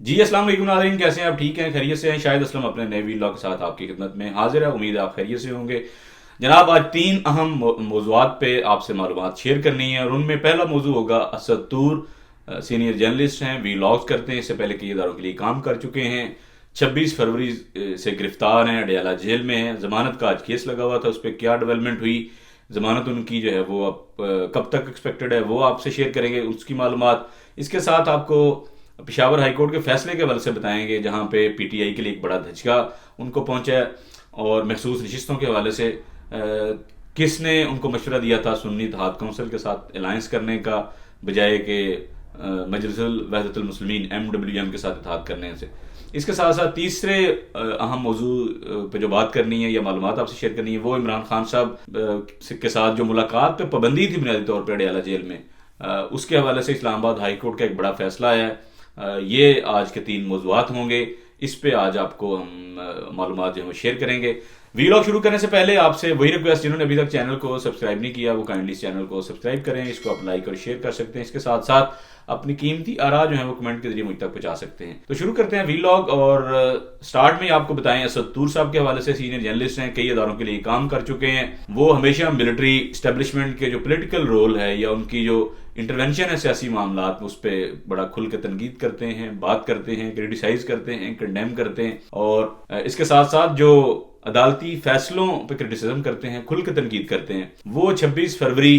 جی السلام علیکم ناظرین، کیسے ہیں آپ؟ ٹھیک ہیں؟ خیریت سے ہیں؟ شاہد اسلم اپنے نئے ویلاگ کے ساتھ آپ کی خدمت میں حاضر ہے، امید ہے آپ خیریت سے ہوں گے جناب۔ آج تین اہم موضوعات پہ آپ سے معلومات شیئر کرنی ہے، اور ان میں پہلا موضوع ہوگا اسد طور۔ سینئر جرنلسٹ ہیں، ویلاگز کرتے ہیں، اس سے پہلے کئی اداروں کے لیے کام کر چکے ہیں۔ 26 فروری سے گرفتار ہیں، اڈیالہ جیل میں ہیں۔ ضمانت کا آج کیس لگا ہوا تھا، اس پہ کیا ڈیولپمنٹ ہوئی، ضمانت ان کی جو ہے وہ اب کب تک ایکسپیکٹڈ ہے، وہ آپ سے شیئر کریں گے اس کی معلومات۔ اس کے ساتھ آپ کو پشاور ہائی کورٹ کے فیصلے کے حوالے سے بتائیں گے، جہاں پہ پی ٹی آئی کے لیے ایک بڑا دھچکا ان کو پہنچا ہے، اور محسوس نشستوں کے حوالے سے کس نے ان کو مشورہ دیا تھا سنی اتحاد کونسل کے ساتھ الائنس کرنے کا بجائے کہ مجلس وحدت المسلمین MWM کے ساتھ اتحاد کرنے سے۔ اس کے ساتھ ساتھ تیسرے اہم موضوع پہ جو بات کرنی ہے یا معلومات آپ سے شیئر کرنی ہے، وہ عمران خان صاحب کے ساتھ جو ملاقات پہ پابندی تھی بنیادی طور پہ اڈیالہ جیل میں، اس کے حوالے سے اسلام آباد ہائی کورٹ کا ایک بڑا فیصلہ آیا ہے۔ یہ آج کے تین موضوعات ہوں گے، اس پہ آج آپ کو ہم معلومات جو ہم شیئر کریں گے۔ ویلاگ شروع کرنے سے پہلے آپ سے وہی ریکویسٹ، جنہوں نے ابھی تک چینل کو سبسکرائب نہیں کیا وہ کائنڈلی اس چینل کو سبسکرائب کریں، اس کو آپ لائک اور شیئر کر سکتے ہیں، اس کے ساتھ ساتھ اپنی قیمتی آراء جو ہیں وہ کمنٹ کے ذریعے مجھ تک پہنچا سکتے ہیں۔ تو شروع کرتے ہیں ویلاگ، اور سٹارٹ میں آپ کو بتائیں اسد طور صاحب کے حوالے سے سینئر جرنلسٹ ہیں، کئی اداروں کے لیے کام کر چکے ہیں۔ وہ ہمیشہ ملٹری اسٹیبلشمنٹ کے جو پولیٹیکل رول ہے یا ان کی جو انٹرونشن ہے سیاسی معاملات میں، اس پہ بڑا کھل کے تنقید کرتے ہیں، بات کرتے ہیں، کریٹیسائز کرتے ہیں، کنڈیم کرتے ہیں، اور اس کے ساتھ ساتھ جو عدالتی فیصلوں پہ کرٹیسزم کرتے ہیں، کھل کے تنقید کرتے ہیں۔ وہ 26 فروری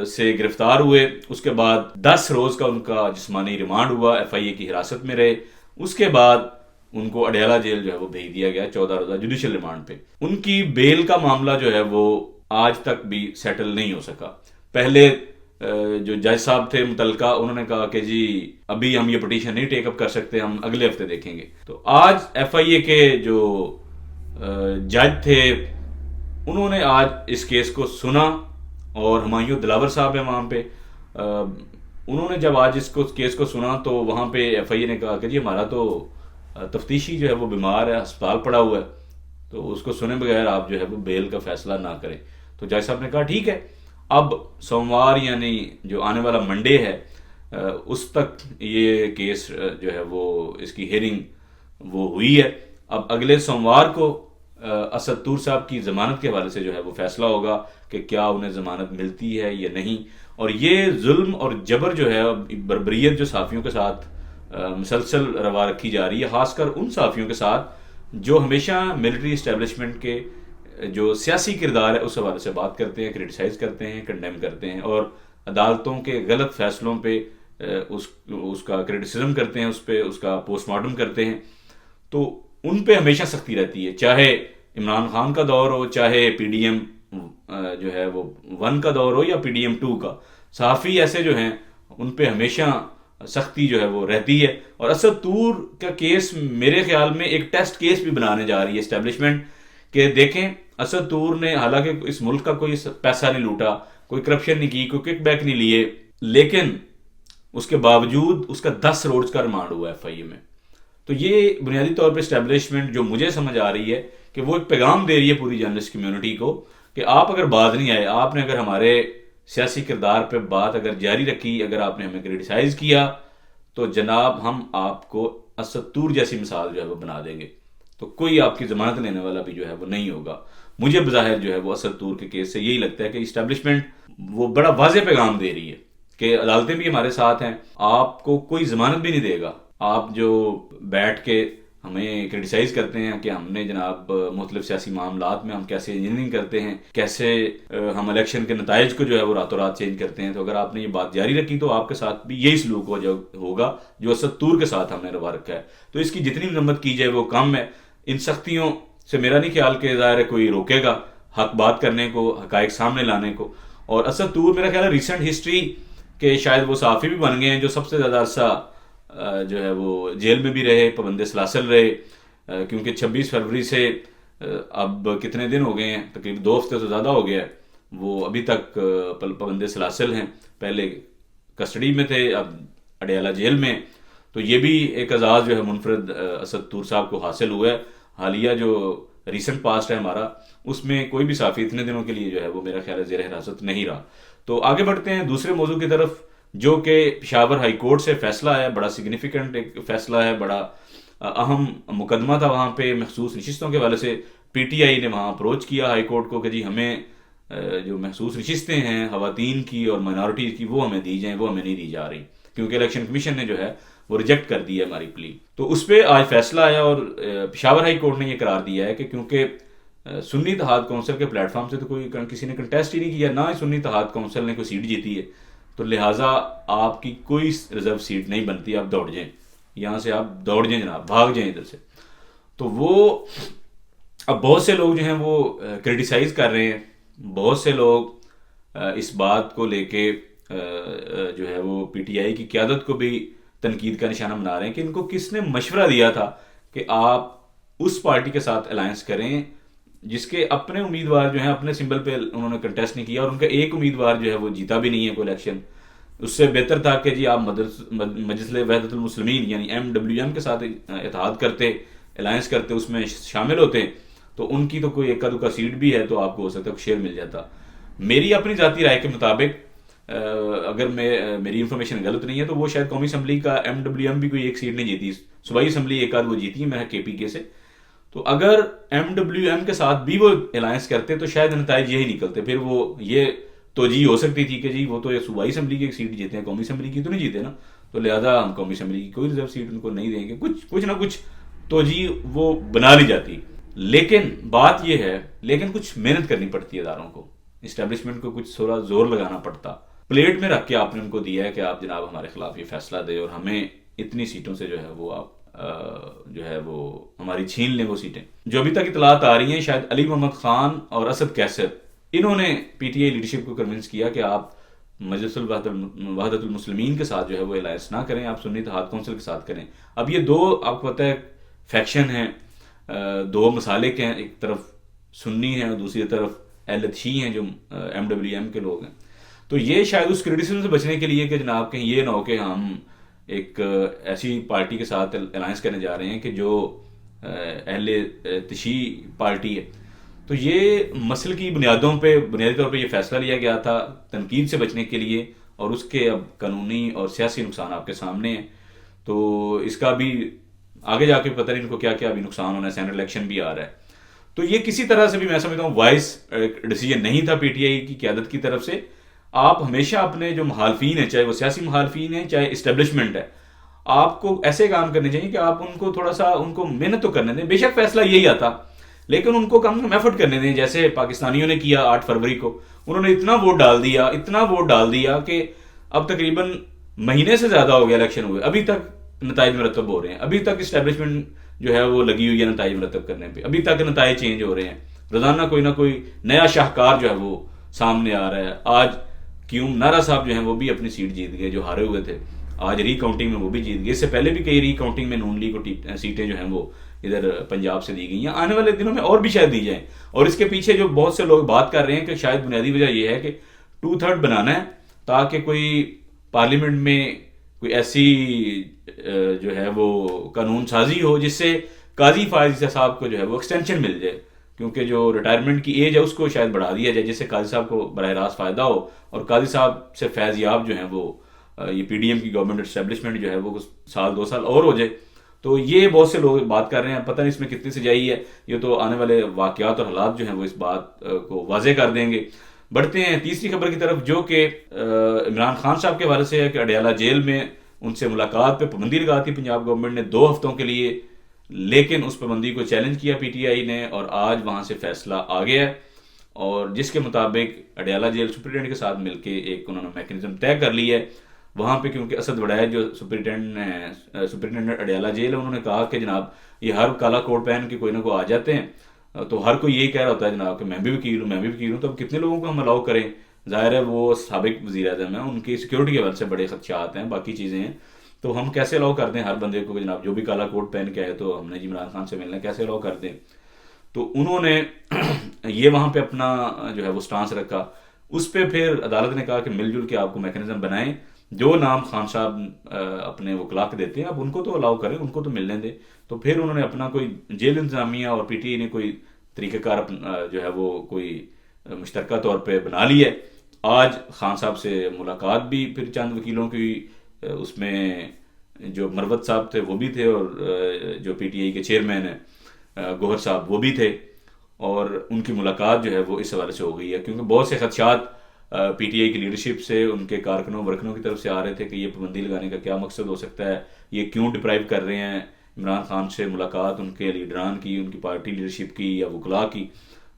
سے گرفتار ہوئے، اس کے بعد 10 روز کا ان کا جسمانی ریمانڈ ہوا، FIA کی حراست میں رہے۔ اس کے بعد ان کو اڈیالہ جیل جو ہے وہ بھیج دیا گیا 14 روزہ جوڈیشل ریمانڈ پہ۔ ان کی بیل کا معاملہ جو ہے وہ آج تک بھی سیٹل نہیں ہو سکا۔ پہلے جو جج صاحب تھے متعلقہ، انہوں نے کہا کہ جی ابھی ہم یہ پٹیشن نہیں ٹیک اپ کر سکتے، ہم اگلے ہفتے دیکھیں گے۔ تو آج FIA کے جو جج تھے انہوں نے آج اس کیس کو سنا، اور ہمایوں دلاور صاحب ہیں وہاں پہ، انہوں نے جب آج اس کیس کو سنا تو وہاں پہ FIA نے کہا کہ جی ہمارا تو تفتیشی جو ہے وہ بیمار ہے، ہسپتال پڑا ہوا ہے، تو اس کو سنے بغیر آپ جو ہے وہ بیل کا فیصلہ نہ کریں۔ تو جج صاحب نے کہا ٹھیک ہے، اب سوموار یعنی جو آنے والا منڈے ہے اس تک یہ کیس جو ہے وہ اس کی ہیئرنگ وہ ہوئی ہے۔ اب اگلے سوموار کو اسد طور صاحب کی ضمانت کے حوالے سے جو ہے وہ فیصلہ ہوگا کہ کیا انہیں ضمانت ملتی ہے یا نہیں۔ اور یہ ظلم اور جبر جو ہے، بربریت جو صحافیوں کے ساتھ مسلسل روا رکھی جا رہی ہے، خاص کر ان صحافیوں کے ساتھ جو ہمیشہ ملٹری اسٹیبلشمنٹ کے جو سیاسی کردار ہے اس حوالے سے بات کرتے ہیں، کریٹیسائز کرتے ہیں، کنڈیم کرتے ہیں، اور عدالتوں کے غلط فیصلوں پہ اس کا کریٹیسزم کرتے ہیں، اس پہ اس کا پوسٹ مارٹم کرتے ہیں، تو ان پہ ہمیشہ سختی رہتی ہے، چاہے عمران خان کا دور ہو، چاہے PDM جو ہے وہ 1 کا دور ہو یا PDM 2 کا۔ صحافی ایسے جو ہیں ان پہ ہمیشہ سختی جو ہے وہ رہتی ہے۔ اور اسد طور کا کیس میرے خیال میں ایک ٹیسٹ کیس بھی بنانے جا رہی ہے اسٹیبلشمنٹ، کہ دیکھیں اسد طور نے حالانکہ اس ملک کا کوئی پیسہ نہیں لوٹا، کوئی کرپشن نہیں کی، کوئی کک بیک نہیں لیے، لیکن اس کے باوجود اس کا 10 روز کا ریمانڈ ہوا ہے FIA میں۔ تو یہ بنیادی طور پہ اسٹیبلشمنٹ جو مجھے سمجھ آ رہی ہے کہ وہ ایک پیغام دے رہی ہے پوری جرنلسٹ کمیونٹی کو کہ آپ اگر باز نہیں آئے، آپ نے اگر ہمارے سیاسی کردار پہ بات اگر جاری رکھی، اگر آپ نے ہمیں کریٹیسائز کیا، تو جناب ہم آپ کو اسد طور جیسی مثال جو ہے وہ بنا دیں گے، تو کوئی آپ کی ضمانت لینے والا بھی جو ہے وہ نہیں ہوگا۔ مجھے بظاہر جو ہے وہ اسد طور کے کیس سے یہی لگتا ہے کہ اسٹیبلشمنٹ وہ بڑا واضح پیغام دے رہی ہے کہ عدالتیں بھی ہمارے ساتھ ہیں، آپ کو کوئی ضمانت بھی نہیں دے گا۔ آپ جو بیٹھ کے ہمیں کرٹیسائز کرتے ہیں کہ ہم نے جناب مختلف سیاسی معاملات میں ہم کیسے انجینئرنگ کرتے ہیں، کیسے ہم الیکشن کے نتائج کو جو ہے وہ راتوں رات چینج کرتے ہیں، تو اگر آپ نے یہ بات جاری رکھی تو آپ کے ساتھ بھی یہی سلوک ہوگا جو اسد طور کے ساتھ ہم نے روا رکھا ہے۔ تو اس کی جتنی مذمت کی جائے وہ کم ہے۔ ان سختیوں سے میرا نہیں خیال کہ ظاہر ہے کوئی روکے گا حق بات کرنے کو، حقائق سامنے لانے کو۔ اور اسد طور میرا خیال ہے ریسنٹ ہسٹری کہ شاید وہ صحافی بھی بن گئے ہیں جو سب سے زیادہ عرصہ جو ہے وہ جیل میں بھی رہے، پابند سلاسل رہے، کیونکہ 26 فروری سے اب کتنے دن ہو گئے ہیں، تقریباً 2 ہفتے سے زیادہ ہو گیا ہے، وہ ابھی تک پابند سلاسل ہیں۔ پہلے کسٹڈی میں تھے، اب اڈیالہ جیل میں۔ تو یہ بھی ایک اعزاز جو ہے منفرد اسد طور صاحب کو حاصل ہوا ہے۔ حالیہ جو ریسنٹ پاسٹ ہے ہمارا، اس میں کوئی بھی صحافی اتنے دنوں کے لیے جو ہے وہ میرا خیال ہے زیر حراست نہیں رہا۔ تو آگے بڑھتے ہیں دوسرے موضوع کی طرف۔ جو کہ پشاور ہائی کورٹ سے فیصلہ ہے، بڑا سگنیفیکنٹ ایک فیصلہ ہے، بڑا اہم مقدمہ تھا وہاں پہ مخصوص نشستوں کے حوالے سے. پی ٹی آئی نے وہاں اپروچ کیا ہائی کورٹ کو کہ جی ہمیں جو مخصوص نشستیں ہیں خواتین کی اور مائنارٹیز کی وہ ہمیں دی جائیں، وہ ہمیں نہیں دی جا رہی، کیونکہ الیکشن کمیشن نے جو ہے وہ ریجیکٹ کر دی ہے ہماری پلی. تو اس پہ آج فیصلہ آیا اور پشاور ہائی کورٹ نے یہ قرار دیا ہے کہ کیونکہ سنی اتحاد کونسل کے پلیٹ فارم سے تو کوئی کسی نے کنٹیسٹ ہی نہیں کیا، نہ ہی سنی اتحاد کونسل نے کوئی سیٹ جیتی ہے، تو لہٰذا آپ کی کوئی ریزرو سیٹ نہیں بنتی، آپ دوڑ جائیں یہاں سے، آپ دوڑ جائیں جناب، بھاگ جائیں ادھر سے. تو وہ اب بہت سے لوگ جو ہیں وہ کرٹیسائز کر رہے ہیں، بہت سے لوگ اس بات کو لے کے جو ہے وہ پی ٹی آئی کی قیادت کو بھی تنقید کا نشانہ بنا رہے ہیں کہ ان کو کس نے مشورہ دیا تھا کہ آپ اس پارٹی کے ساتھ الائنس کریں جس کے اپنے امیدوار جو ہیں اپنے سمبل پہ انہوں نے کنٹیسٹ نہیں کیا، اور ان کا ایک امیدوار جو ہے وہ جیتا بھی نہیں ہے کوئی الیکشن. اس سے بہتر تھا کہ جی آپ مجلس وحدت المسلمین یعنی MWM کے ساتھ اتحاد کرتے، الائنس کرتے، اس میں شامل ہوتے، تو ان کی تو کوئی ایک دو کا سیٹ بھی ہے تو آپ کو ہو سکتا ہے شیئر مل جاتا. میری اپنی ذاتی رائے کے مطابق اگر میری انفارمیشن غلط نہیں ہے تو وہ شاید قومی اسمبلی کا MWM بھی کوئی ایک سیٹ نہیں جیتی، صوبائی اسمبلی ایک آدھ وہ جیتی ہے میرا KPK سے. تو اگر MWM کے ساتھ بھی وہ الائنس کرتے تو شاید نتائج یہی نکلتے، پھر وہ یہ توجہ ہو سکتی تھی کہ جی وہ تو یہ صوبائی اسمبلی کی ایک سیٹ جیتے ہیں، قومی اسمبلی کی تو نہیں جیتے نا، تو لہٰذا ہم قومی اسمبلی کی کوئی ریزرو سیٹ ان کو نہیں دیں گے، کچھ نہ کچھ توجہ وہ بنا لی جاتی. لیکن بات یہ ہے، لیکن کچھ محنت کرنی پڑتی ہے اداروں کو، اسٹیبلشمنٹ کو کچھ تھوڑا زور لگانا پڑتا. پلیٹ میں رکھ کے آپ نے ان کو دیا ہے کہ آپ جناب ہمارے خلاف یہ فیصلہ دیں اور ہمیں اتنی سیٹوں سے جو ہے وہ آپ جو ہے وہ ہماری چھین لیں وہ سیٹیں. جو ابھی تک اطلاعات آ رہی ہیں شاید علی محمد خان اور اسد کیسر انہوں نے پی ٹی آئی لیڈرشپ کو کنونس کیا کہ آپ مجلس وحدت المسلمین کے ساتھ جو ہے وہ الائنس نہ کریں، آپ سنی اتحاد کونسل کے ساتھ کریں. اب یہ دو آپ کو پتہ ہے فیکشن ہیں، دو مسالک ہیں، ایک طرف سنی ہیں اور دوسری طرف اہل شیعہ ہیں جو MWM کے لوگ ہیں. تو یہ شاید اس کرٹیسزم سے بچنے کے لیے کہ جناب کہیں یہ نہ ہو کہ ہم ایک ایسی پارٹی کے ساتھ الائنس کرنے جا رہے ہیں کہ جو اہل تشیع پارٹی ہے. تو یہ مسئلے کی بنیادی طور پہ یہ فیصلہ لیا گیا تھا تنقید سے بچنے کے لیے، اور اس کے اب قانونی اور سیاسی نقصان آپ کے سامنے ہیں. تو اس کا بھی آگے جا کے پتہ نہیں ان کو کیا کیا ابھی نقصان ہونا ہے، سینٹرل الیکشن بھی آ رہا ہے. تو یہ کسی طرح سے بھی میں سمجھتا ہوں وائس ڈیسیجن نہیں تھا پی ٹی آئی کی قیادت کی طرف سے. آپ ہمیشہ اپنے جو مخالفین ہیں، چاہے وہ سیاسی مخالفین ہیں چاہے اسٹیبلشمنٹ ہے، آپ کو ایسے کام کرنے چاہیے کہ آپ ان کو تھوڑا سا ان کو محنت تو کرنے دیں. بے شک فیصلہ یہی آتا لیکن ان کو کم ایفرٹ کرنے دیں. جیسے پاکستانیوں نے کیا 8 فروری کو، انہوں نے اتنا ووٹ ڈال دیا کہ اب تقریباً مہینے سے زیادہ ہو گیا الیکشن ہوئے، ابھی تک نتائج مرتب ہو رہے ہیں، ابھی تک اسٹیبلشمنٹ جو ہے وہ لگی ہوئی ہے نتائج مرتب کرنے پہ، ابھی تک نتائج چینج ہو رہے ہیں، روزانہ کوئی نہ کوئی نیا شاہکار جو ہے وہ سامنے آ رہا ہے. آج کیوم نارا صاحب جو ہیں وہ بھی اپنی سیٹ جیت گئے جو ہارے ہوئے تھے، آج ری کاؤنٹنگ میں وہ بھی جیت گئے. اس سے پہلے بھی کئی ری کاؤنٹنگ میں نون لیگ کو سیٹیں جو ہیں وہ ادھر پنجاب سے دی گئی ہیں، آنے والے دنوں میں اور بھی شاید دی جائیں. اور اس کے پیچھے جو بہت سے لوگ بات کر رہے ہیں کہ شاید بنیادی وجہ یہ ہے کہ 2/3 بنانا ہے تاکہ کوئی پارلیمنٹ میں کوئی ایسی جو ہے وہ قانون سازی ہو جس سے قاضی فائز عیسیٰ صاحب کو جو ہے وہ ایکسٹینشن مل جائے، کیونکہ جو ریٹائرمنٹ کی ایج ہے اس کو شاید بڑھا دیا جائے جس سے قاضی صاحب کو براہ راست فائدہ ہو، اور قاضی صاحب سے فیض یاب جو ہیں وہ یہ پی ڈی ایم کی گورنمنٹ اسٹیبلشمنٹ جو ہے وہ سال 2 سال اور ہو جائے. تو یہ بہت سے لوگ بات کر رہے ہیں، پتہ نہیں اس میں کتنی سچائی ہے، یہ تو آنے والے واقعات اور حالات جو ہیں وہ اس بات کو واضح کر دیں گے. بڑھتے ہیں تیسری خبر کی طرف جو کہ عمران خان صاحب کے حوالے سے ہے کہ اڈیالہ جیل میں ان سے ملاقات پہ پابندی لگا دی پنجاب گورنمنٹ نے 2 ہفتوں کے لیے، لیکن اس پابندی کو چیلنج کیا پی ٹی آئی نے اور آج وہاں سے فیصلہ آ گیا ہے، اور جس کے مطابق اڈیالہ جیل سپرنٹینڈنٹ کے ساتھ مل کے ایک انہوں نے میکنزم طے کر لی ہے وہاں پہ، کیونکہ اسد وڑائے جو سپرنٹینڈنٹ اڈیالہ جیل ہے انہوں نے کہا کہ جناب یہ ہر کالا کوٹ پہن کے کوئی نہ کوئی آ جاتے ہیں، تو ہر کوئی یہی کہہ رہا ہوتا ہے جناب کہ میں بھی وکیل ہوں، تو اب کتنے لوگوں کو ہم الاؤ کریں. ظاہر ہے وہ سابق وزیر اعظم ہیں، ان کی سیکیورٹی کے حوالے سے بڑے خدشات ہیں، باقی چیزیں ہیں، تو ہم کیسے الاؤ کر دیں ہر بندے کو کہ جناب جو بھی کالا کوٹ پہن کے آئے تو ہم نے جی عمران خان سے ملنا ہے، کیسے الاؤ کر دیں. تو انہوں نے یہ وہاں پہ اپنا جو ہے وہ سٹانس رکھا. اس پہ پھر عدالت نے کہا کہ مل جل کے آپ کو میکنزم بنائیں، جو نام خان صاحب اپنے وکلا کے دیتے ہیں اب ان کو تو الاؤ کریں، ان کو تو ملنے دیں. تو پھر انہوں نے اپنا کوئی جیل انتظامیہ اور PTI نے کوئی طریقہ کار جو ہے وہ کوئی مشترکہ طور پہ بنا لی ہے، آج خان صاحب سے ملاقات بھی، پھر چند وکیلوں کی اس میں جو مروت صاحب تھے وہ بھی تھے، اور جو پی ٹی آئی کے چیئرمین ہیں گوہر صاحب وہ بھی تھے، اور ان کی ملاقات جو ہے وہ اس حوالے سے ہو گئی ہے، کیونکہ بہت سے خدشات پی ٹی آئی کی لیڈرشپ سے، ان کے کارکنوں ورکنوں کی طرف سے آ رہے تھے کہ یہ پابندی لگانے کا کیا مقصد ہو سکتا ہے، یہ کیوں ڈپرائیو کر رہے ہیں عمران خان سے ملاقات ان کے لیڈران کی، ان کی پارٹی لیڈرشپ کی یا وکلاء کی،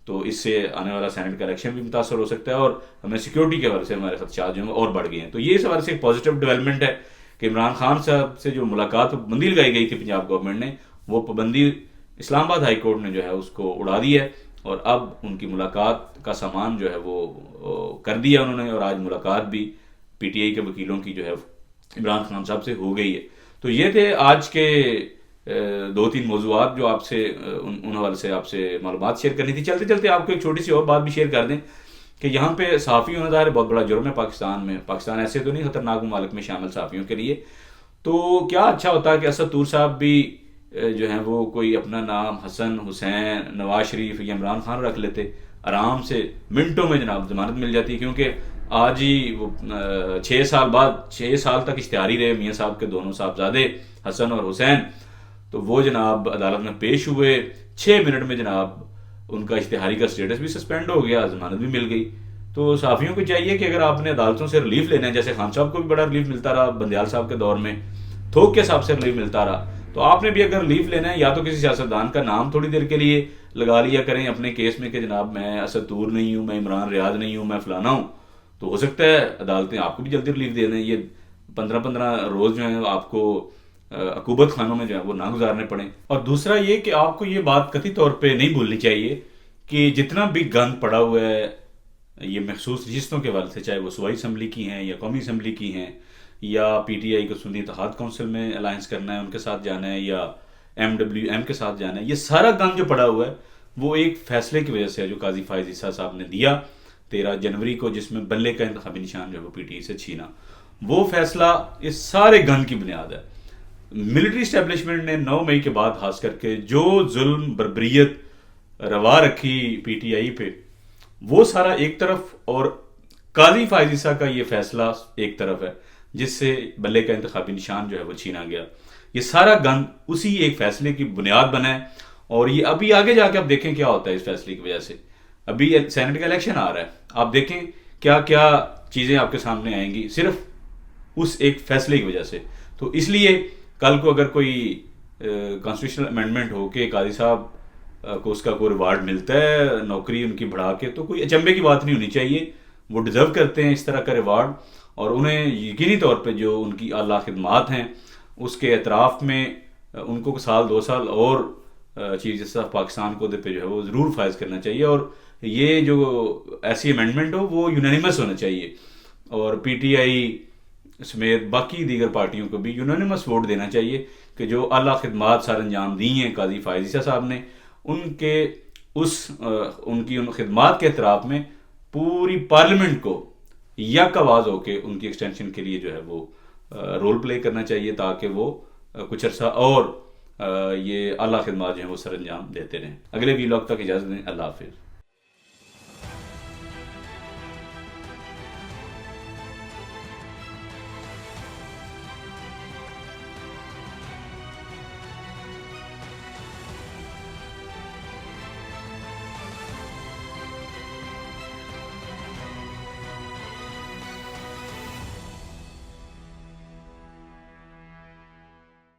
تو اس سے آنے والا سینٹ کا الیکشن بھی متاثر ہو سکتا ہے، اور ہمیں سیکیورٹی کے حوالے سے ہمارے خدشات جو ہیں اور بڑھ گئے ہیں۔ تو یہ اس حوالے سے ایک پازیٹیو ڈیولپمنٹ ہے کہ عمران خان صاحب سے جو ملاقات پابندی لگائی گئی تھی پنجاب گورنمنٹ نے، وہ پابندی اسلام آباد ہائی کورٹ نے جو ہے اس کو اڑا دی ہے، اور اب ان کی ملاقات کا سامان جو ہے وہ کر دیا انہوں نے، اور آج ملاقات بھی پی ٹی آئی کے وکیلوں کی جو ہے عمران خان صاحب سے ہو گئی ہے۔ تو یہ تھے آج کے دو تین موضوعات جو آپ سے ان حوالے سے آپ سے معلومات شیئر کرنی تھی۔ چلتے چلتے آپ کو ایک چھوٹی سی اور بات بھی شیئر کر دیں کہ یہاں پہ صحافی ہونا ظاہر بہت بڑا جرم ہے پاکستان میں، پاکستان ایسے تو نہیں خطرناک ممالک میں شامل صحافیوں کے لیے، تو کیا اچھا ہوتا ہے کہ اسد طور صاحب بھی جو ہیں وہ کوئی اپنا نام حسن، حسین، نواز شریف یا عمران خان رکھ لیتے، آرام سے منٹوں میں جناب ضمانت مل جاتی، کیونکہ آج ہی وہ 6 سال بعد 6 سال تک اشتہاری رہے میاں صاحب کے دونوں صاحبزادے حسن اور حسین، تو وہ جناب عدالت میں پیش ہوئے، 6 منٹ میں جناب ان کا اشتہاری کا سٹیٹس بھی سسپینڈ ہو گیا، ضمانت بھی مل گئی۔ تو صحافیوں کو چاہیے کہ اگر آپ نے عدالتوں سے ریلیف لینا ہے، جیسے خان صاحب کو بھی بڑا ریلیف ملتا رہا بندیال صاحب کے دور میں، تھوک کے صاحب سے ریلیف ملتا رہا، تو آپ نے بھی اگر ریلیف لینا ہے یا تو کسی سیاستدان کا نام تھوڑی دیر کے لیے لگا لیا کریں اپنے کیس میں کہ جناب میں اسد طور نہیں ہوں، میں عمران ریاض نہیں ہوں، میں فلانا ہوں، تو ہو سکتا ہے عدالتیں آپ کو بھی جلدی ریلیف دے دیں، یہ 15 روز جو ہیں آپ کو عقوبت خانوں میں جو ہے وہ نہ گزارنے پڑیں۔ اور دوسرا یہ کہ آپ کو یہ بات قطعی طور پہ نہیں بھولنی چاہیے کہ جتنا بھی گند پڑا ہوا ہے یہ مخصوص رجسٹروں کے حوالے سے، چاہے وہ صوبائی اسمبلی کی ہیں یا قومی اسمبلی کی ہیں، یا پی ٹی آئی کو سنی اتحاد کونسل میں الائنس کرنا ہے ان کے ساتھ جانا ہے، یا ایم ڈبلیو ایم کے ساتھ جانا ہے، یہ سارا گند جو پڑا ہوا ہے وہ ایک فیصلے کی وجہ سے ہے جو قاضی فائز عیسیٰ صاحب نے دیا 13 جنوری کو، جس میں بلے کا انتخابی نشان جو ہے وہ پی ٹی آئی سے چھینا، وہ فیصلہ اس سارے گند کی بنیاد ہے۔ ملٹری اسٹیبلشمنٹ نے 9 مئی کے بعد خاص کر کے جو ظلم بربریت روا رکھی پی ٹی آئی پہ، وہ سارا ایک طرف، اور قاضی فائز عیسیٰ کا یہ فیصلہ ایک طرف ہے جس سے بلے کا انتخابی نشان جو ہے وہ چھینا گیا۔ یہ سارا گند اسی ایک فیصلے کی بنیاد بنا ہے، اور یہ ابھی آگے جا کے آپ دیکھیں کیا ہوتا ہے اس فیصلے کی وجہ سے۔ ابھی سینٹ کا الیکشن آ رہا ہے، آپ دیکھیں کیا کیا چیزیں آپ کے سامنے آئیں گی صرف اس ایک فیصلے کی وجہ سے۔ تو اس لیے کل کو اگر کوئی کانسٹیٹیوشنل امینڈمنٹ ہو کہ قاضی صاحب کو اس کا کوئی ریوارڈ ملتا ہے نوکری ان کی بڑھا کے، تو کوئی اچنبے کی بات نہیں ہونی چاہیے، وہ ڈیزرو کرتے ہیں اس طرح کا ریوارڈ، اور انہیں یقینی طور پہ جو ان کی اعلیٰ خدمات ہیں اس کے اعتراف میں ان کو 2 سال اور چیف جسٹس آف پاکستان کو عہدے پہ جو ہے وہ ضرور فائز کرنا چاہیے، اور یہ جو ایسی امینڈمنٹ ہو وہ یونانیمس ہونا چاہیے، اور پی ٹی آئی سمیت باقی دیگر پارٹیوں کو بھی یونانیمس ووٹ دینا چاہیے کہ جو اعلیٰ خدمات سر انجام دی ہیں قاضی فائز عیسیٰ صاحب نے، ان کی ان خدمات کے اعتراف میں پوری پارلیمنٹ کو یک آواز ہو کے ان کی ایکسٹینشن کے لیے جو ہے وہ رول پلے کرنا چاہیے، تاکہ وہ کچھ عرصہ اور یہ اعلیٰ خدمات جو ہیں وہ سر انجام دیتے رہیں۔ اگلے ویلاگ تک اجازت دیں، اللہ حافظ۔